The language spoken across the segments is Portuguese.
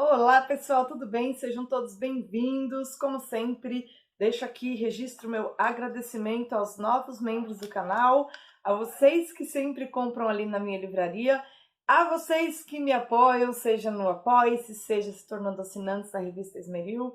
Olá, pessoal, tudo bem? Sejam todos bem-vindos. Como sempre, deixo aqui, registro meu agradecimento aos novos membros do canal, a vocês que sempre compram ali na minha livraria, a vocês que me apoiam, seja no Apoie-se, seja se tornando assinantes da revista Esmeril,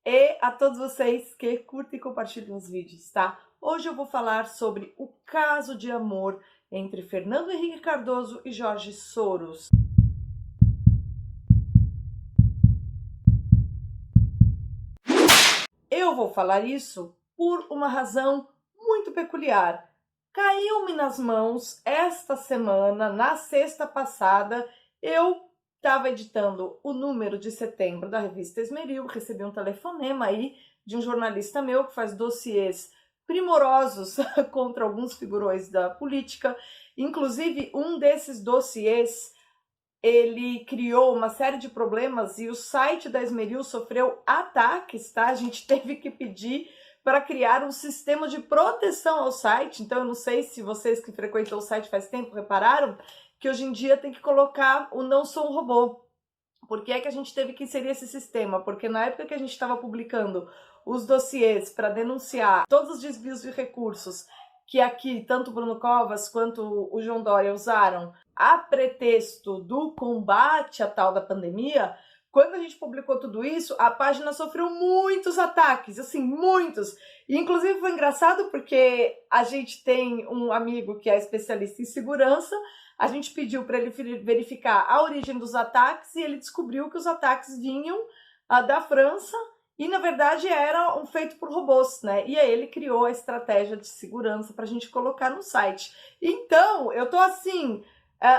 e a todos vocês que curtem e compartilham os vídeos, tá? Hoje eu vou falar sobre o caso de amor entre Fernando Henrique Cardoso e Jorge Soros. Eu vou falar isso por uma razão muito peculiar. Caiu-me nas mãos esta semana, na sexta passada, eu estava editando o número de setembro da revista Esmeril, recebi um telefonema aí de um jornalista meu que faz dossiês primorosos contra alguns figurões da política. Inclusive, um desses dossiês ele criou uma série de problemas e o site da Esmeril sofreu ataques, tá? A gente teve que pedir para criar um sistema de proteção ao site. Então, eu não sei se vocês que frequentam o site faz tempo repararam que hoje em dia tem que colocar o não sou um robô. Por que é que a gente teve que inserir esse sistema? Porque na época que a gente estava publicando os dossiês para denunciar todos os desvios de recursos que aqui tanto o Bruno Covas quanto o João Dória usaram a pretexto do combate à tal da pandemia, quando a gente publicou tudo isso, a página sofreu muitos ataques, assim, muitos. E, inclusive, foi engraçado porque a gente tem um amigo que é especialista em segurança, a gente pediu para ele verificar a origem dos ataques e ele descobriu que os ataques vinham da França e, na verdade, era um feito por robôs, né? E aí ele criou a estratégia de segurança para a gente colocar no site. Então, eu tô assim,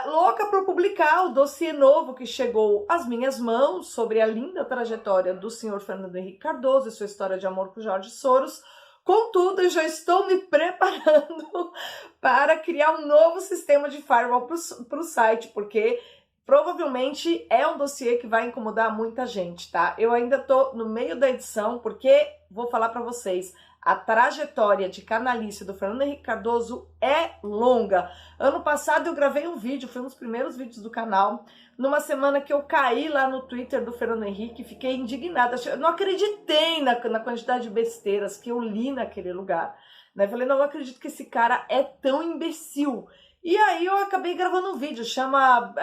louca para publicar o dossiê novo que chegou às minhas mãos sobre a linda trajetória do senhor Fernando Henrique Cardoso e sua história de amor com Jorge Soros. Contudo, eu já estou me preparando para criar um novo sistema de firewall para o site, porque provavelmente é um dossiê que vai incomodar muita gente, tá? Eu ainda tô no meio da edição, porque vou falar para vocês, a trajetória de canalice do Fernando Henrique Cardoso é longa. Ano passado eu gravei um vídeo, foi um dos primeiros vídeos do canal, numa semana que eu caí lá no Twitter do Fernando Henrique, fiquei indignada, eu não acreditei na quantidade de besteiras que eu li naquele lugar, né? Falei, não acredito que esse cara é tão imbecil. E aí eu acabei gravando um vídeo, chama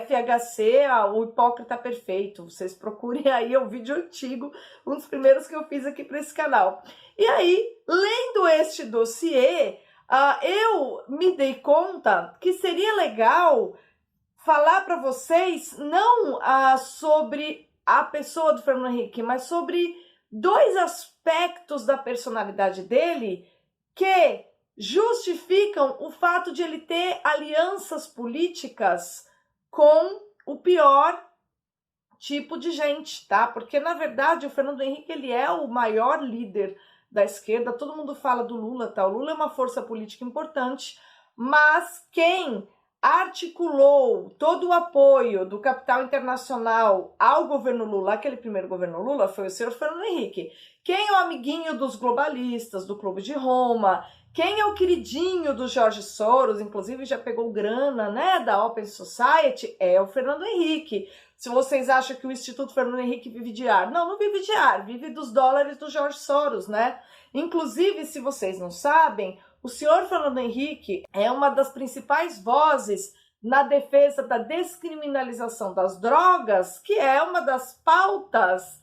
FHC, o Hipócrita Perfeito. Vocês procurem aí, é um vídeo antigo, um dos primeiros que eu fiz aqui para esse canal. E aí, lendo este dossiê, eu me dei conta que seria legal falar para vocês não sobre a pessoa do Fernando Henrique, mas sobre dois aspectos da personalidade dele que justificam o fato de ele ter alianças políticas com o pior tipo de gente, tá? Porque, na verdade, o Fernando Henrique, ele é o maior líder da esquerda, todo mundo fala do Lula, tá? O Lula é uma força política importante, mas quem articulou todo o apoio do capital internacional ao governo Lula, aquele primeiro governo Lula, foi o senhor Fernando Henrique. Quem é o amiguinho dos globalistas, do Clube de Roma, quem é o queridinho do Jorge Soros, inclusive já pegou grana, né, da Open Society, é o Fernando Henrique. Se vocês acham que o Instituto Fernando Henrique vive de ar, não vive de ar, vive dos dólares do Jorge Soros, né? Inclusive, se vocês não sabem, o senhor Fernando Henrique é uma das principais vozes na defesa da descriminalização das drogas, que é uma das pautas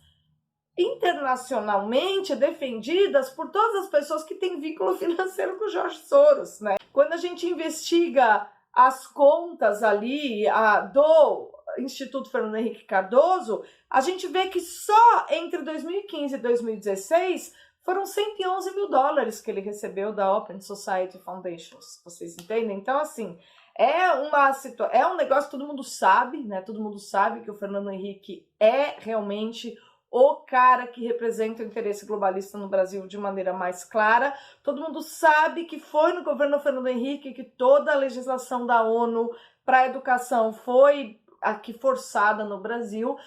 internacionalmente defendidas por todas as pessoas que têm vínculo financeiro com o Jorge Soros, né? Quando a gente investiga as contas ali do Instituto Fernando Henrique Cardoso, a gente vê que só entre 2015 e 2016 foram 111 mil dólares que ele recebeu da Open Society Foundations, vocês entendem? Então, assim, é um negócio que todo mundo sabe, né? Todo mundo sabe que o Fernando Henrique é realmente o cara que representa o interesse globalista no Brasil de maneira mais clara. Todo mundo sabe que foi no governo Fernando Henrique que toda a legislação da ONU para a educação foi aqui forçada no Brasil.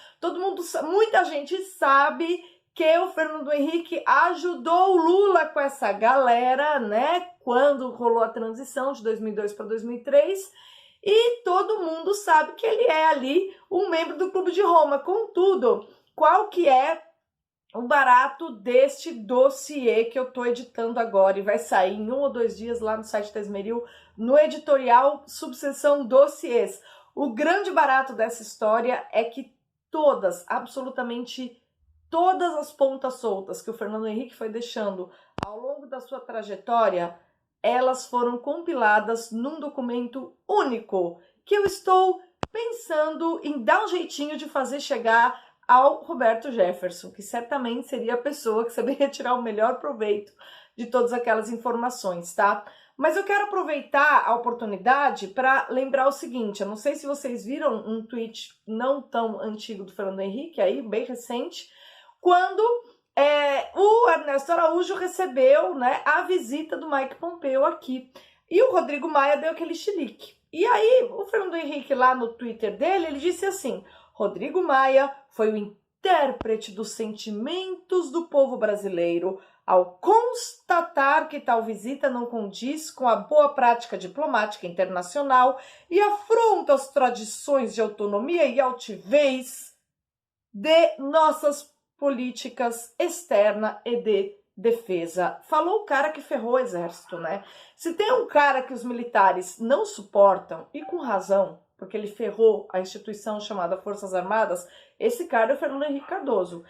Muita gente sabe que o Fernando Henrique ajudou o Lula com essa galera, né, quando rolou a transição de 2002 para 2003, e todo mundo sabe que ele é ali um membro do Clube de Roma. Contudo, qual que é o barato deste dossiê que eu estou editando agora e vai sair em 1 ou 2 dias lá no site da Esmeril, no editorial subseção dossiês? O grande barato dessa história é que todas, absolutamente todas as pontas soltas que o Fernando Henrique foi deixando ao longo da sua trajetória, elas foram compiladas num documento único, que eu estou pensando em dar um jeitinho de fazer chegar ao Roberto Jefferson, que certamente seria a pessoa que saberia tirar o melhor proveito de todas aquelas informações, tá? Mas eu quero aproveitar a oportunidade para lembrar o seguinte, eu não sei se vocês viram um tweet não tão antigo do Fernando Henrique, aí bem recente, quando o Ernesto Araújo recebeu, né, a visita do Mike Pompeo aqui. E o Rodrigo Maia deu aquele chilique. E aí, o Fernando Henrique, lá no Twitter dele, ele disse assim: Rodrigo Maia foi o intérprete dos sentimentos do povo brasileiro ao constatar que tal visita não condiz com a boa prática diplomática internacional e afronta as tradições de autonomia e altivez de nossas políticas externa e de defesa. Falou o cara que ferrou o exército, né? Se tem um cara que os militares não suportam, e com razão, porque ele ferrou a instituição chamada Forças Armadas, esse cara é o Fernando Henrique Cardoso.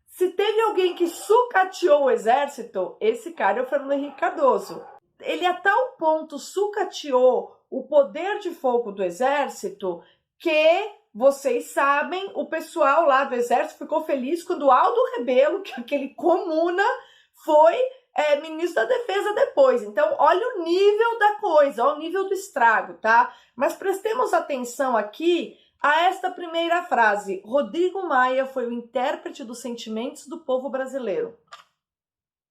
Se teve alguém que sucateou o exército, esse cara é o Fernando Henrique Cardoso. Ele a tal ponto sucateou o poder de fogo do exército que, vocês sabem, o pessoal lá do exército ficou feliz quando Aldo Rebelo, que é aquele comuna, foi ministro da Defesa depois. Então, olha o nível da coisa, olha o nível do estrago, tá? Mas prestemos atenção aqui a esta primeira frase. Rodrigo Maia foi o intérprete dos sentimentos do povo brasileiro.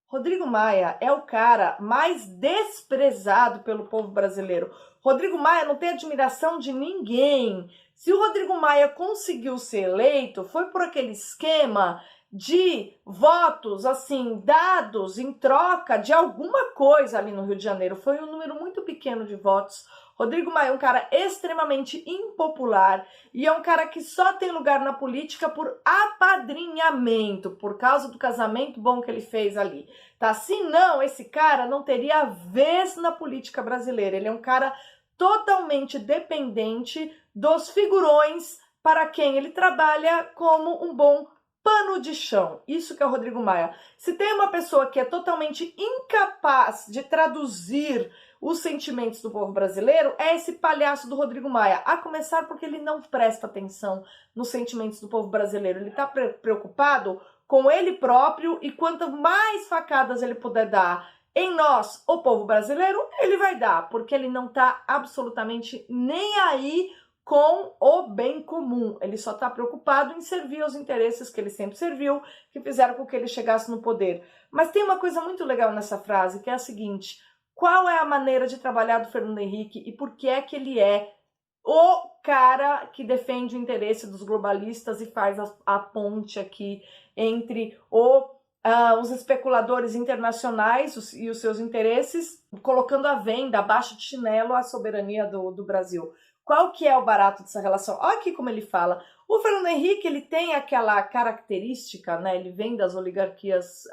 Rodrigo Maia é o cara mais desprezado pelo povo brasileiro. Rodrigo Maia não tem admiração de ninguém. Se o Rodrigo Maia conseguiu ser eleito, foi por aquele esquema de votos, assim, dados em troca de alguma coisa ali no Rio de Janeiro. Foi um número muito pequeno de votos. Rodrigo Maia é um cara extremamente impopular e é um cara que só tem lugar na política por apadrinhamento, por causa do casamento bom que ele fez ali, tá? Se não, esse cara não teria vez na política brasileira. Ele é um cara totalmente dependente dos figurões para quem ele trabalha como um bom pano de chão. Isso que é o Rodrigo Maia. Se tem uma pessoa que é totalmente incapaz de traduzir os sentimentos do povo brasileiro, é esse palhaço do Rodrigo Maia. A começar porque ele não presta atenção nos sentimentos do povo brasileiro. Ele está preocupado com ele próprio e quanto mais facadas ele puder dar em nós, o povo brasileiro, ele vai dar, porque ele não está absolutamente nem aí com o bem comum. Ele só está preocupado em servir aos interesses que ele sempre serviu, que fizeram com que ele chegasse no poder. Mas tem uma coisa muito legal nessa frase, que é a seguinte: qual é a maneira de trabalhar do Fernando Henrique e por que é que ele é o cara que defende o interesse dos globalistas e faz a ponte aqui entre os especuladores internacionais e os seus interesses, colocando à venda, abaixo de chinelo, a soberania do Brasil. Qual que é o barato dessa relação? Olha aqui como ele fala. O Fernando Henrique, ele tem aquela característica, né? Ele vem das oligarquias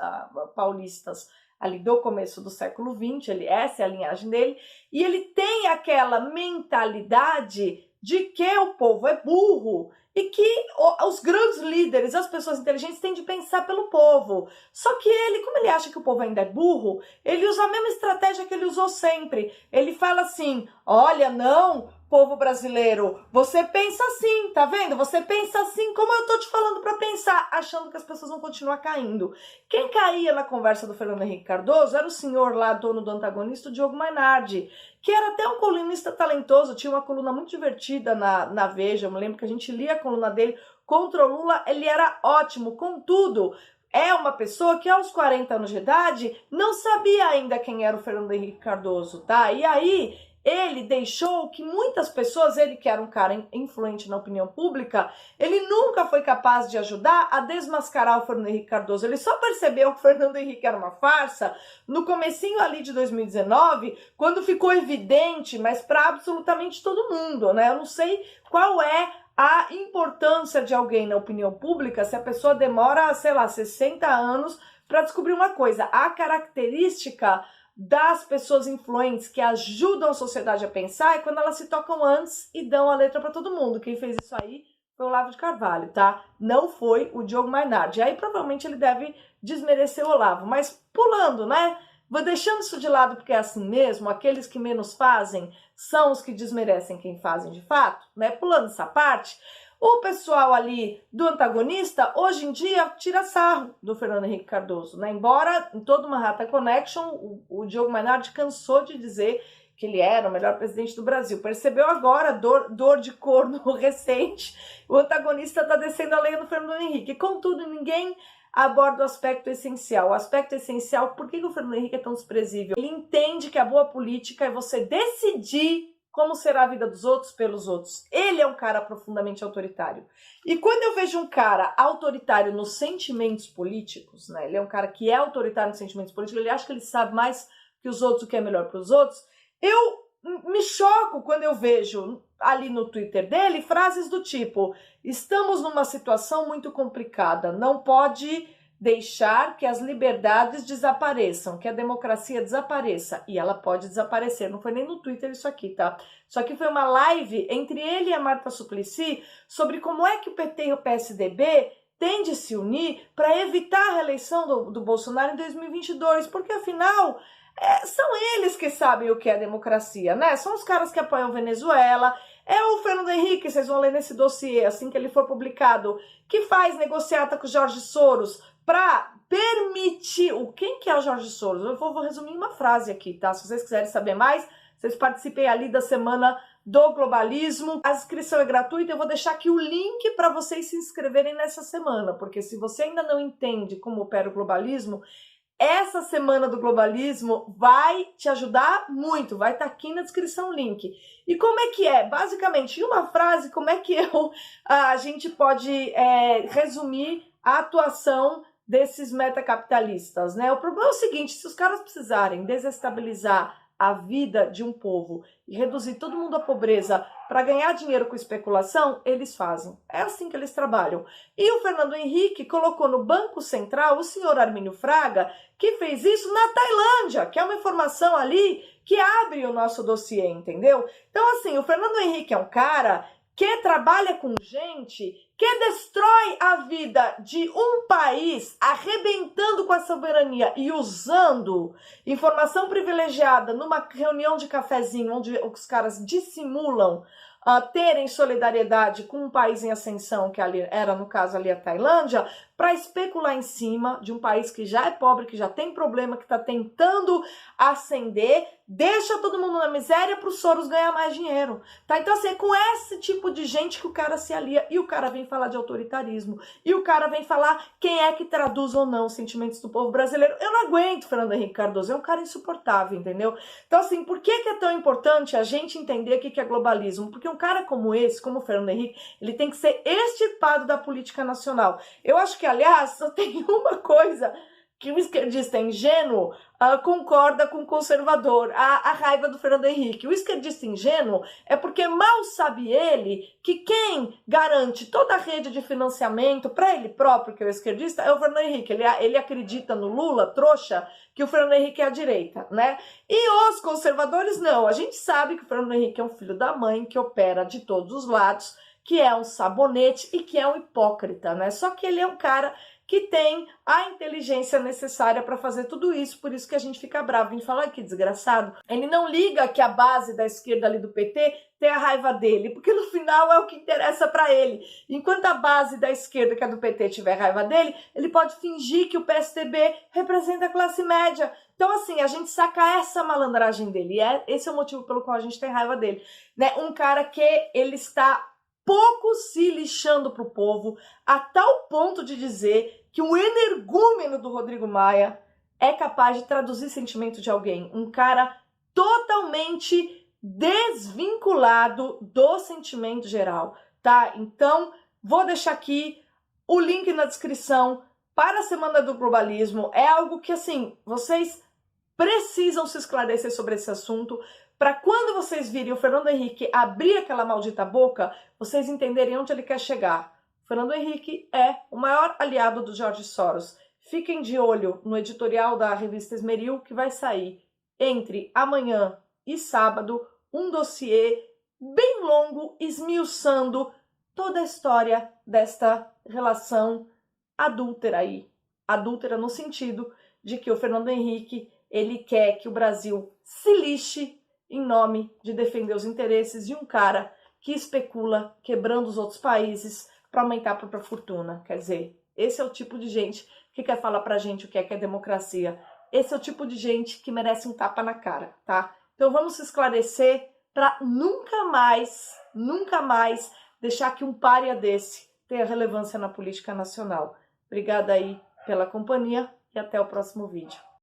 paulistas ali do começo do século XX, essa é a linhagem dele, e ele tem aquela mentalidade de que o povo é burro e que os grandes líderes, as pessoas inteligentes, têm de pensar pelo povo. Só que ele, como ele acha que o povo ainda é burro, ele usa a mesma estratégia que ele usou sempre. Ele fala assim: olha, não, povo brasileiro, você pensa assim, tá vendo? Você pensa assim como eu tô te falando pra pensar, achando que as pessoas vão continuar caindo. Quem caía na conversa do Fernando Henrique Cardoso era o senhor lá, dono do Antagonista, o Diogo Mainardi, que era até um colunista talentoso, tinha uma coluna muito divertida na Veja. Eu me lembro que a gente lia a coluna dele contra o Lula, ele era ótimo. Contudo, é uma pessoa que aos 40 anos de idade não sabia ainda quem era o Fernando Henrique Cardoso, tá? E aí ele deixou que muitas pessoas, ele que era um cara influente na opinião pública, ele nunca foi capaz de ajudar a desmascarar o Fernando Henrique Cardoso. Ele só percebeu que o Fernando Henrique era uma farsa no comecinho ali de 2019, quando ficou evidente, mas para absolutamente todo mundo, né? Eu não sei qual é a importância de alguém na opinião pública se a pessoa demora, sei lá, 60 anos para descobrir uma coisa. A característica das pessoas influentes que ajudam a sociedade a pensar é quando elas se tocam antes e dão a letra para todo mundo. Quem fez isso aí foi o Olavo de Carvalho, tá? Não foi o Diogo Mainardi. Aí provavelmente ele deve desmerecer o Olavo, mas pulando, né? Vou deixando isso de lado porque é assim mesmo, aqueles que menos fazem são os que desmerecem quem fazem de fato, né? Pulando essa parte, o pessoal ali do antagonista, hoje em dia, tira sarro do Fernando Henrique Cardoso, né? Embora em todo Manhattan Connection, o Diogo Mainardi cansou de dizer que ele era o melhor presidente do Brasil. Percebeu agora, dor de corno recente, o antagonista está descendo a lenha do Fernando Henrique. Contudo, ninguém aborda o aspecto essencial. O aspecto essencial, por que o Fernando Henrique é tão desprezível? Ele entende que a boa política é você decidir como será a vida dos outros pelos outros. Ele é um cara profundamente autoritário. E quando eu vejo um cara autoritário nos sentimentos políticos, né? Ele é um cara que é autoritário nos sentimentos políticos, ele acha que ele sabe mais que os outros, o que é melhor para os outros. Eu me choco quando eu vejo ali no Twitter dele frases do tipo: estamos numa situação muito complicada, não pode deixar que as liberdades desapareçam, que a democracia desapareça. E ela pode desaparecer. Não foi nem no Twitter isso aqui, tá? Isso aqui foi uma live entre ele e a Marta Suplicy sobre como é que o PT e o PSDB têm de se unir para evitar a reeleição do Bolsonaro em 2022, porque afinal são eles que sabem o que é democracia, né? São os caras que apoiam Venezuela. É o Fernando Henrique, vocês vão ler nesse dossiê, assim que ele for publicado, que faz negociata com o Jorge Soros para permitir... Quem que é o Jorge Soros? Eu vou resumir em uma frase aqui, tá? Se vocês quiserem saber mais, vocês participem ali da Semana do Globalismo. A inscrição é gratuita, eu vou deixar aqui o link para vocês se inscreverem nessa semana, porque se você ainda não entende como opera o globalismo, essa Semana do Globalismo vai te ajudar muito, vai estar aqui na descrição o link. E como é que é? Basicamente, em uma frase, como é que a gente pode resumir a atuação desses metacapitalistas, né? O problema é o seguinte: se os caras precisarem desestabilizar a vida de um povo e reduzir todo mundo à pobreza para ganhar dinheiro com especulação, eles fazem. É assim que eles trabalham. E o Fernando Henrique colocou no Banco Central o senhor Armínio Fraga, que fez isso na Tailândia, que é uma informação ali que abre o nosso dossiê, entendeu? Então, assim, o Fernando Henrique é um cara que trabalha com gente que destrói a vida de um país, arrebentando com a soberania e usando informação privilegiada numa reunião de cafezinho onde os caras dissimulam terem solidariedade com um país em ascensão, que ali era, no caso, ali a Tailândia, para especular em cima de um país que já é pobre, que já tem problema, que está tentando ascender, deixa todo mundo na miséria para os Soros ganhar mais dinheiro, tá? Então, assim, é com esse tipo de gente que o cara se alia, e o cara vem falar de autoritarismo, e o cara vem falar quem é que traduz ou não os sentimentos do povo brasileiro. Eu não aguento Fernando Henrique Cardoso, é um cara insuportável, entendeu? Então, assim, por que é tão importante a gente entender o que é globalismo? Porque um cara como esse, como o Fernando Henrique, ele tem que ser extirpado da política nacional. Eu acho que, aliás, só tem uma coisa que o esquerdista ingênuo concorda com o conservador, a raiva do Fernando Henrique. O esquerdista ingênuo é porque mal sabe ele que quem garante toda a rede de financiamento para ele próprio, que é o esquerdista, é o Fernando Henrique. Ele acredita no Lula, trouxa, que o Fernando Henrique é a direita, né? E os conservadores não. A gente sabe que o Fernando Henrique é um filho da mãe que opera de todos os lados, que é um sabonete e que é um hipócrita, né? Só que ele é um cara que tem a inteligência necessária para fazer tudo isso, por isso que a gente fica bravo. A gente fala, que desgraçado. Ele não liga que a base da esquerda ali do PT tem a raiva dele, porque no final é o que interessa para ele. Enquanto a base da esquerda, que é do PT, tiver raiva dele, ele pode fingir que o PSDB representa a classe média. Então, assim, a gente saca essa malandragem dele, e esse é o motivo pelo qual a gente tem raiva dele, né? Um cara que ele está pouco se lixando pro povo, a tal ponto de dizer que o energúmeno do Rodrigo Maia é capaz de traduzir sentimento de alguém. Um cara totalmente desvinculado do sentimento geral, tá? Então, vou deixar aqui o link na descrição para a Semana do Globalismo. É algo que, assim, vocês precisam se esclarecer sobre esse assunto, para quando vocês virem o Fernando Henrique abrir aquela maldita boca, vocês entenderem onde ele quer chegar. O Fernando Henrique é o maior aliado do George Soros. Fiquem de olho no editorial da revista Esmeril, que vai sair entre amanhã e sábado um dossiê bem longo, esmiuçando toda a história desta relação adúltera aí. Adúltera no sentido de que o Fernando Henrique, ele quer que o Brasil se lixe em nome de defender os interesses de um cara que especula quebrando os outros países para aumentar a própria fortuna. Quer dizer, esse é o tipo de gente que quer falar pra gente o que é democracia. Esse é o tipo de gente que merece um tapa na cara, tá? Então vamos se esclarecer para nunca mais deixar que um pária desse tenha relevância na política nacional. Obrigada aí pela companhia e até o próximo vídeo.